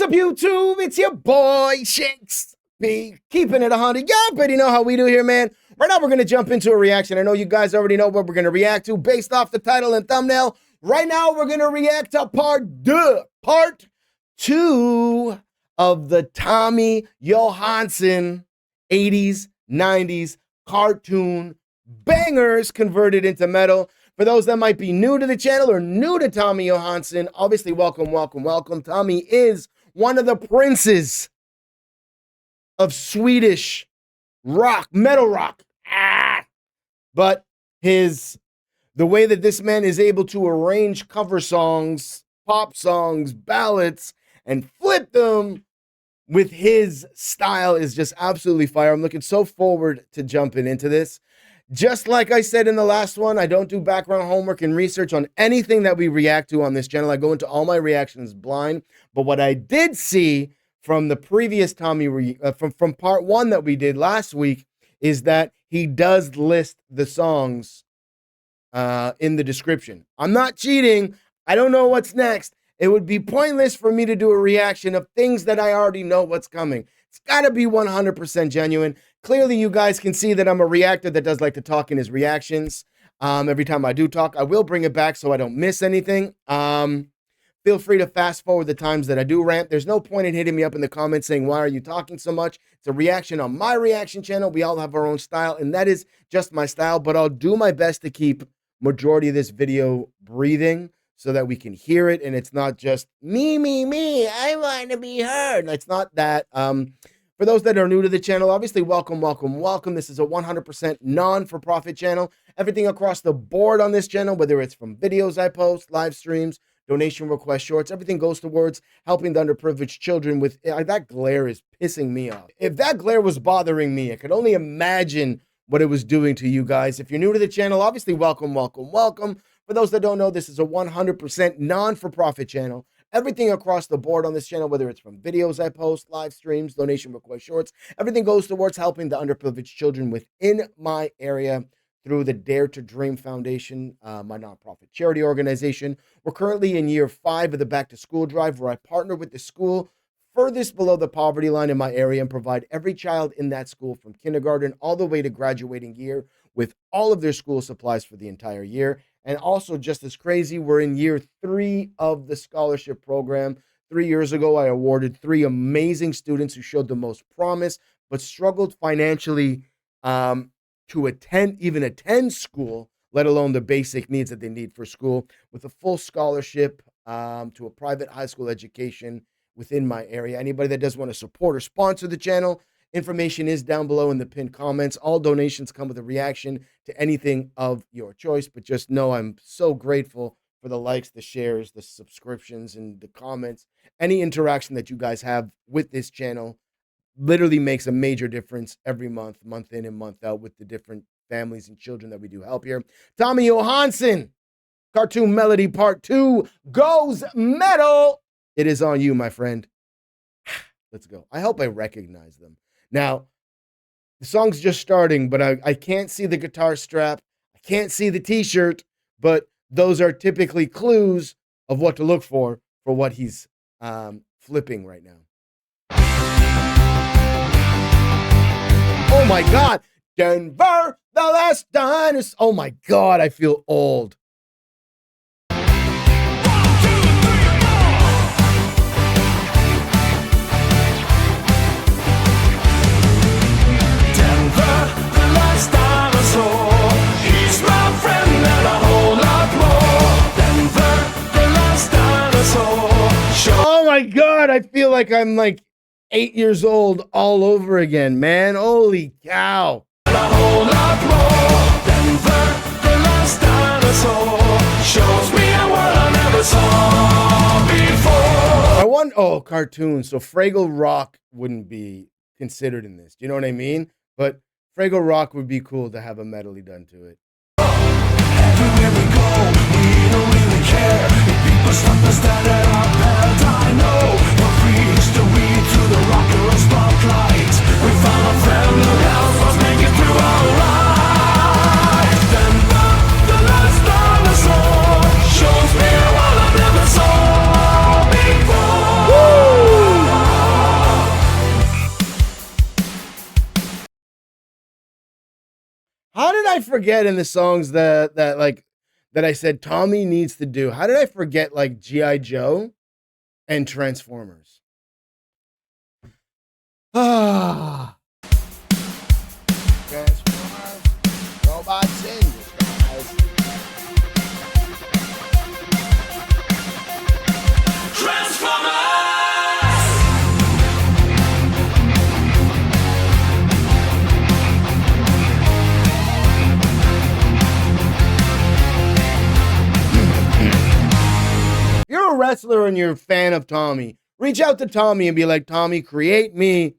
up, YouTube? It's your boy, ShakesP, keeping it 100. Y'all already know how we do here, man. Right now, we're going to jump into a reaction. I know you guys already know what we're going to react to based off the title and thumbnail. Right now, we're going to react to part two of the Tommy Johansson 80s, 90s cartoon bangers converted into metal. For those that might be new to the channel or new to Tommy Johansson, obviously, welcome, welcome, welcome. Tommy is one of the princes of Swedish rock, metal rock. But the way that this man is able to arrange cover songs, pop songs, ballads, and flip them with his style is just absolutely fire. I'm looking so forward to jumping into this. Just like I said in the last one, I don't do background homework and research on anything that we react to on this channel. I go into all my reactions blind. But what I did see from the previous Tommy, from part one that we did last week, is that he does list the songs in the description. I'm not cheating. I don't know what's next. It would be pointless for me to do a reaction of things that I already know what's coming. It's got to be 100% genuine. Clearly, you guys can see that I'm a reactor that does like to talk in his reactions. Every time I do talk, I will bring it back so I don't miss anything. Feel free to fast forward the times that I do rant. There's no point in hitting me up in the comments saying, why are you talking so much? It's a reaction on my reaction channel. We all have our own style, and that is just my style. But I'll do my best to keep majority of this video breathing so that we can hear it, and it's not just me, I want to be heard. It's not that. For those that are new to the channel, obviously, welcome, welcome, welcome. This is a 100% non-for-profit channel. Everything across the board on this channel, whether it's from videos I post, live streams, donation request shorts, everything goes towards helping the underprivileged children with... that glare is pissing me off. If that glare was bothering me, I could only imagine what it was doing to you guys. If you're new to the channel, obviously, welcome, welcome, welcome. For those that don't know, this is a 100% non-for-profit channel. Everything across the board on this channel, whether it's from videos I post, live streams, donation request shorts, everything goes towards helping the underprivileged children within my area through the Dare to Dream Foundation, my nonprofit charity organization. We're currently in year 5 of the Back to School drive, where I partner with the school furthest below the poverty line in my area and provide every child in that school from kindergarten all the way to graduating year with all of their school supplies for the entire year. And also, just as crazy, we're in year 3 of the scholarship program. 3 years ago, I awarded 3 amazing students who showed the most promise, but struggled financially to attend school, let alone the basic needs that they need for school, with a full scholarship to a private high school education within my area. Anybody that does want to support or sponsor the channel, information is down below in the pinned comments. All donations come with a reaction to anything of your choice, but just know I'm so grateful for the likes, the shares, the subscriptions, and the comments. Any interaction that you guys have with this channel literally makes a major difference every month, month in and month out, with the different families and children that we do help here. Tommy Johansson, Cartoon Melody Part 2 goes metal. It is on you, my friend. Let's go. I hope I recognize them. Now, the song's just starting, but I can't see the guitar strap. I can't see the t-shirt, but those are typically clues of what to look for what he's flipping right now. Oh my God. Denver, the last dinosaur. Oh my God, I feel old. Last dinosaur, he's my friend and a whole lot more. Denver, the last dinosaur. Oh my God, I feel like I'm like 8 years old all over again, man. Holy cow. A whole lot more. Denver, the last dinosaur, shows me a world I never saw before. I want, oh, cartoon. So Fraggle Rock wouldn't be considered in this. Do you know what I mean? But Fraggle Rock would be cool to have a medley done to it. Everywhere we go, we don't really care. If people stop us down at our paradigm, no. We're free to weed to the rock and roll spotlight. We found a friend who helps us make it through our life. Denver, the last dinosaur, shows me a world I never saw before. Woo! I forget in the songs that I said Tommy needs to do? How did I forget like G.I. Joe and Transformers? Ah. Transformers, robots in disguise. If you're a wrestler and you're a fan of Tommy, reach out to Tommy and be like, Tommy, create me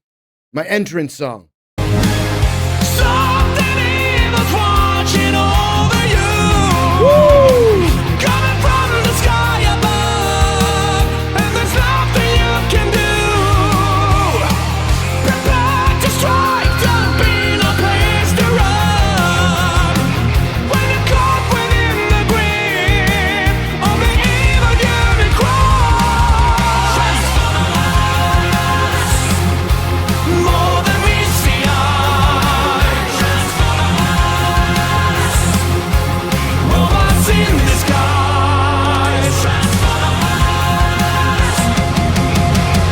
my entrance song. Something evil's watching over you. Woo! Coming from the sky above, and there's nothing you can do. Prepare to strike, there'll be no place to run. When you're caught within the grip of the evil Unicron. More than meets the eye. Robots in disguise.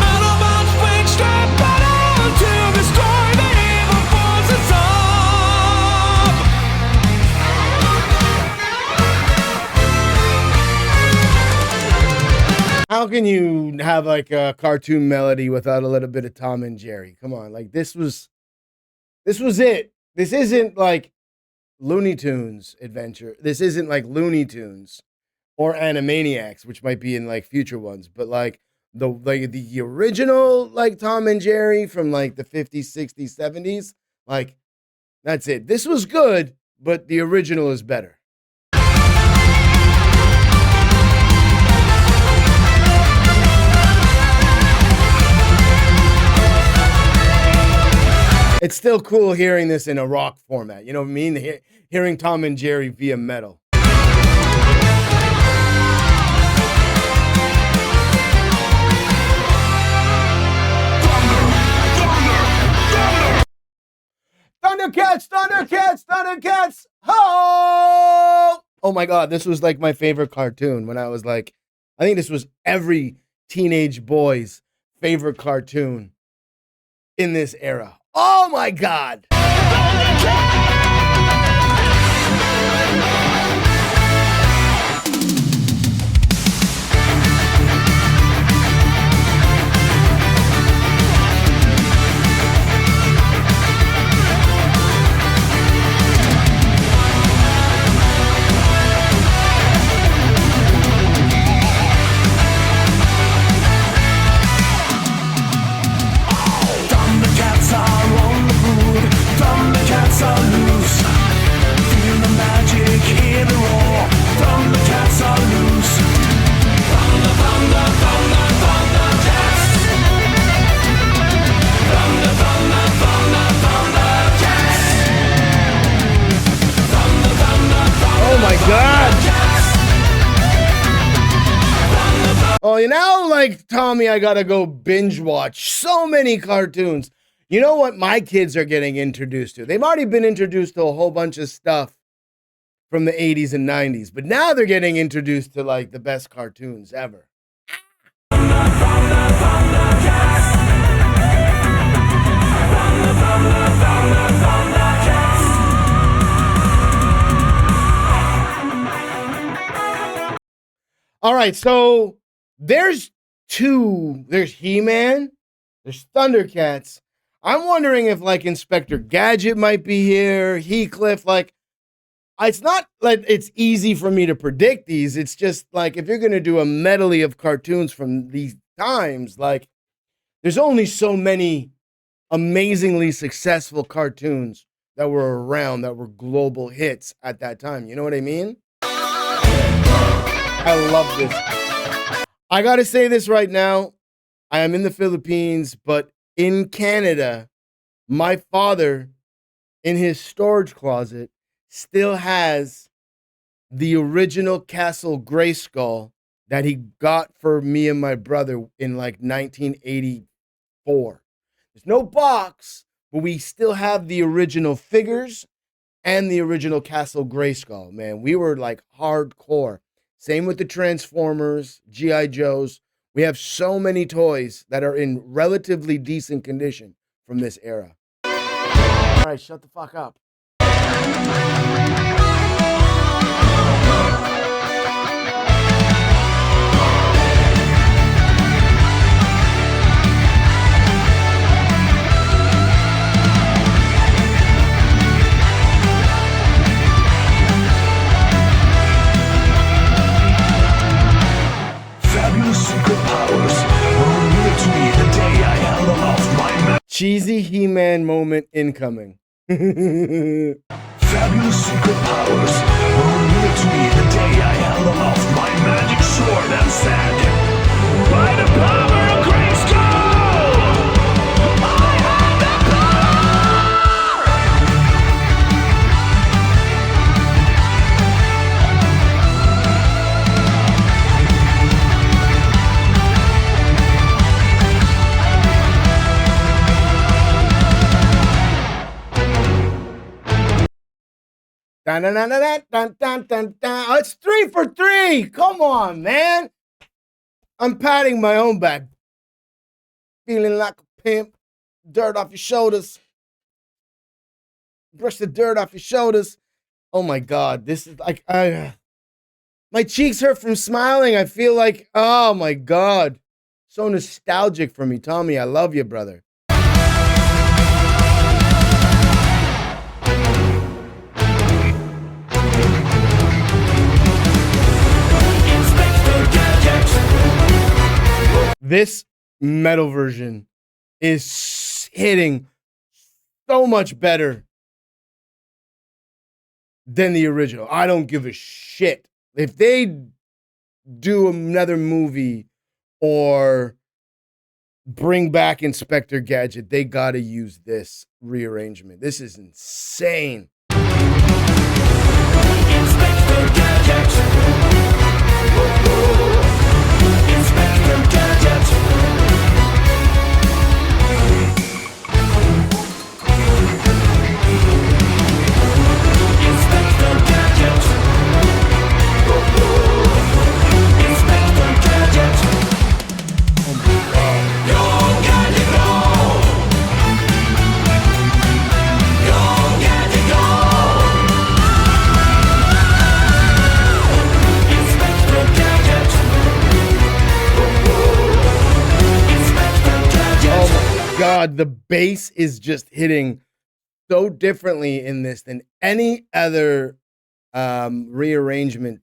Autobots waged a battle to destroy the evil forces of. How can you have like a cartoon melody without a little bit of Tom and Jerry? Come on, like this was it. This isn't like Looney Tunes adventure. This isn't like Looney Tunes or Animaniacs, which might be in like future ones, but like the original like Tom and Jerry from like the 50s, 60s, 70s, like that's it. This was good, but the original is better. It's still cool hearing this in a rock format. You know what I mean? Hearing Tom and Jerry via metal. Thundercats, Thundercats, Thundercats! Ho! Oh my God, this was like my favorite cartoon when I was like, I think this was every teenage boy's favorite cartoon in this era. Oh my God! Thundercats are on the move. Thundercats are loose. Feel the magic, hear the roar. Thundercats are loose. Thunder, thunder, thunder, Thundercats. Thunder, thunder, thunder, Thundercats. Thunder, thunder, thunder. Oh my God! Oh, you know, like Tommy, I gotta go binge watch so many cartoons. You know what my kids are getting introduced to? They've already been introduced to a whole bunch of stuff from the 80s and 90s, but now they're getting introduced to like the best cartoons ever. All right, so there's He-Man, there's Thundercats. I'm wondering if like Inspector Gadget might be here, Heathcliff. Like, it's not like it's easy for me to predict these. It's just like if you're gonna do a medley of cartoons from these times, like there's only so many amazingly successful cartoons that were around that were global hits at that time. You know what I mean? I love this. I gotta say this right now. I am in the Philippines, but in Canada, my father, in his storage closet, still has the original Castle Grayskull that he got for me and my brother in like 1984. There's no box, but we still have the original figures and the original Castle Grayskull, man. We were like hardcore. Same with the Transformers, G.I. Joes. We have so many toys that are in relatively decent condition from this era. All right, shut the fuck up. Cheesy He-Man moment incoming. Fabulous secret powers were revealed to me the day I held aloft my magic sword and said, by the power of Grayskull, I have the Dun, dun, dun, dun, dun, dun, dun, dun. Oh, it's 3 for 3. Come on, man. I'm patting my own back. Feeling like a pimp. Dirt off your shoulders. Brush the dirt off your shoulders. Oh my God. This is like, my cheeks hurt from smiling. I feel like, oh my God. So nostalgic for me. Tommy, I love you, brother. This metal version is hitting so much better than the original. I don't give a shit. If they do another movie or bring back Inspector Gadget, they got to use this rearrangement. This is insane. Inspector Gadget. Inspector Gadget. Inspector Gadget. Inspector Gadget. Oh my God. Go Gadget, go! Go Gadget, go! Inspector Gadget. Oh my God, the bass is just hitting so differently in this than any other rearrangement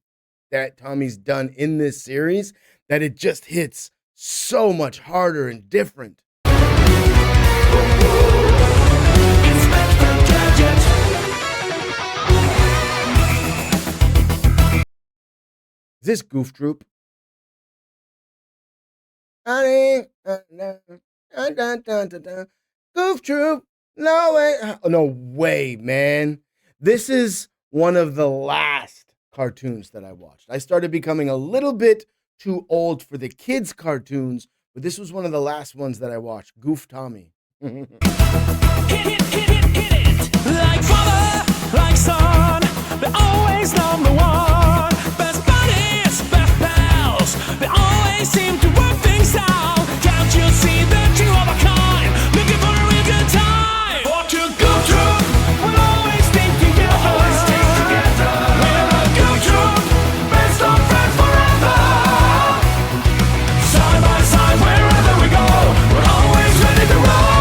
that Tommy's done in this series, that it just hits so much harder and different. Is this Goof Troop? Goof Troop, no way. Oh, no way, man. This is one of the last cartoons that I watched. I started becoming a little bit too old for the kids' cartoons, but this was one of the last ones that I watched. Goof Tommy. Hit it. Like father, like son, they're always number one. Best buddies, best pals, they always seem to work things out. Can't you see that you are a kind, looking for a real good time? Or to go through, we'll always stick together. Always stick together. We're a good troop, best of friends forever. Side by side, wherever we go, we're always ready to roll.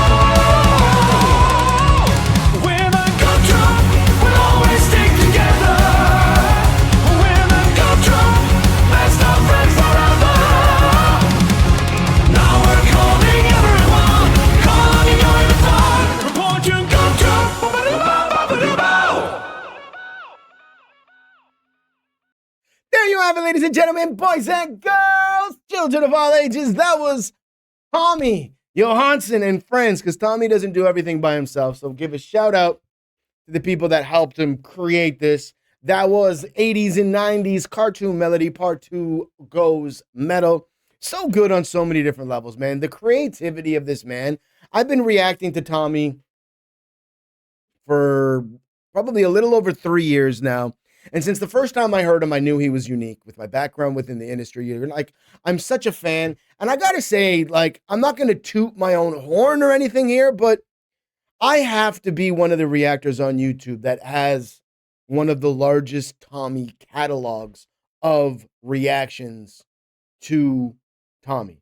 There you have it, ladies and gentlemen, boys and girls, children of all ages. That was Tommy Johansson and friends, because Tommy doesn't do everything by himself. So give a shout out to the people that helped him create this. That was 80s and 90s cartoon melody. Part 2 goes metal. So good on so many different levels, man. The creativity of this man. I've been reacting to Tommy for probably a little over 3 years now. And since the first time I heard him, I knew he was unique with my background within the industry. You're like, I'm such a fan. And I gotta say, like, I'm not gonna toot my own horn or anything here, but I have to be one of the reactors on YouTube that has one of the largest Tommy catalogs of reactions to Tommy.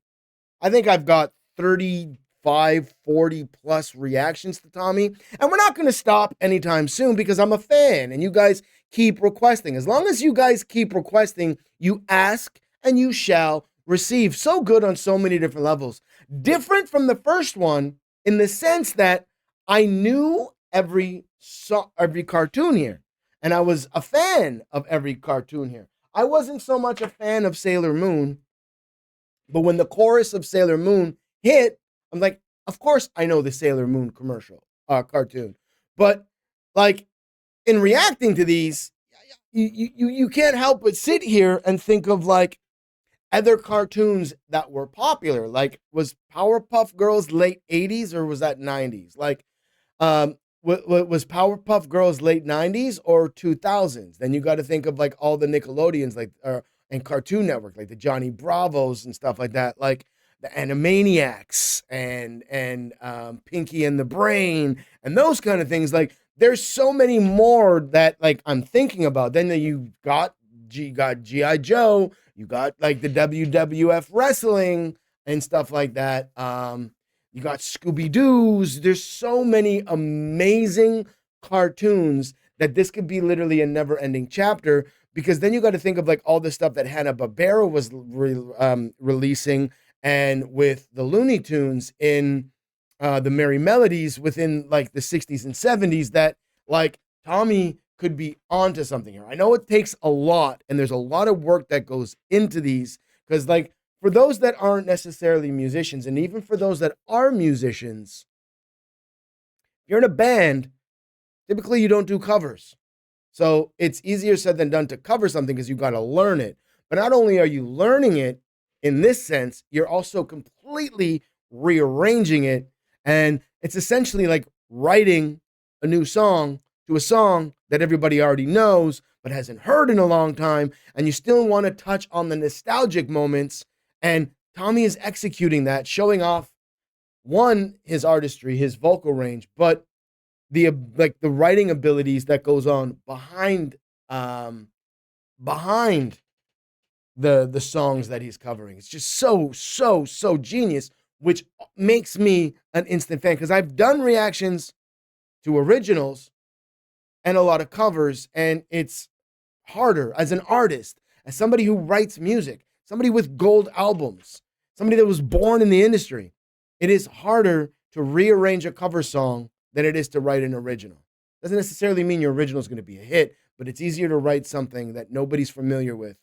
I think I've got 35, 40 plus reactions to Tommy. And we're not going to stop anytime soon because I'm a fan and you guys keep requesting. As long as you guys keep requesting, you ask and you shall receive. So good on so many different levels. Different from the first one in the sense that I knew every cartoon here. And I was a fan of every cartoon here. I wasn't so much a fan of Sailor Moon, but when the chorus of Sailor Moon hit, I'm like, of course I know the Sailor Moon cartoon. But like in reacting to these, you can't help but sit here and think of like other cartoons that were popular. Like, was Powerpuff Girls late 80s or was that 90s? Like, was Powerpuff Girls late 90s or 2000s? Then you got to think of like all the Nickelodeons, like and Cartoon Network, like the Johnny Bravos and stuff like that, like the Animaniacs and Pinky and the Brain and those kind of things. Like, there's so many more that like I'm thinking about. Then you got G.I. Joe, you got like the WWF wrestling and stuff like that. You got Scooby-Doo's. There's so many amazing cartoons that this could be literally a never-ending chapter, because then you got to think of like all the stuff that Hanna-Barbera was releasing, and with the Looney Tunes in the Merry Melodies within like the 60s and 70s, that like Tommy could be onto something here. I know it takes a lot, and there's a lot of work that goes into these, because like for those that aren't necessarily musicians, and even for those that are musicians, if you're in a band, typically you don't do covers. So it's easier said than done to cover something because you got to learn it. But not only are you learning it in this sense, you're also completely rearranging it. And it's essentially like writing a new song to a song that everybody already knows but hasn't heard in a long time. And you still want to touch on the nostalgic moments. And Tommy is executing that, showing off, one, his artistry, his vocal range, but the like the writing abilities that goes on behind the songs that he's covering. It's just so genius, which makes me an instant fan, because I've done reactions to originals and a lot of covers, and it's harder as an artist, as somebody who writes music, somebody with gold albums, somebody that was born in the industry. It is harder to rearrange a cover song than it is to write an original. Doesn't necessarily mean your original is going to be a hit, but it's easier to write something that nobody's familiar with,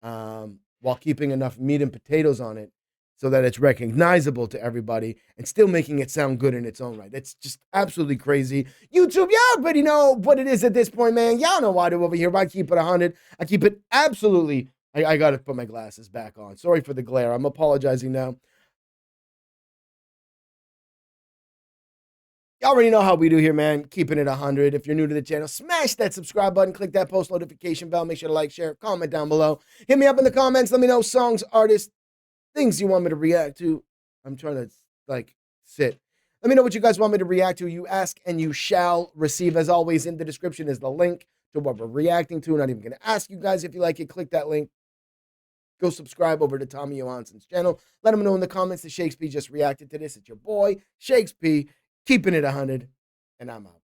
while keeping enough meat and potatoes on it so that it's recognizable to everybody and still making it sound good in its own right. That's just absolutely crazy. YouTube, y'all already know what it is at this point, man. Y'all know why I do over here, but I keep it 100. I keep it absolutely. I got to put my glasses back on. Sorry for the glare. I'm apologizing now. Y'all already know how we do here, man. Keeping it 100. If you're new to the channel, smash that subscribe button, click that post notification bell. Make sure to like, share, comment down below. Hit me up in the comments. Let me know songs, artists, things you want me to react to. I'm trying to like sit. Let me know what you guys want me to react to. You ask and you shall receive. As always, in the description is the link to what we're reacting to. I'm not even going to ask you guys if you like it. Click that link. Go subscribe over to Tommy Johansson's channel. Let him know in the comments that TheRealShakesP just reacted to this. It's your boy, TheRealShakesP, keeping it 100, and I'm out.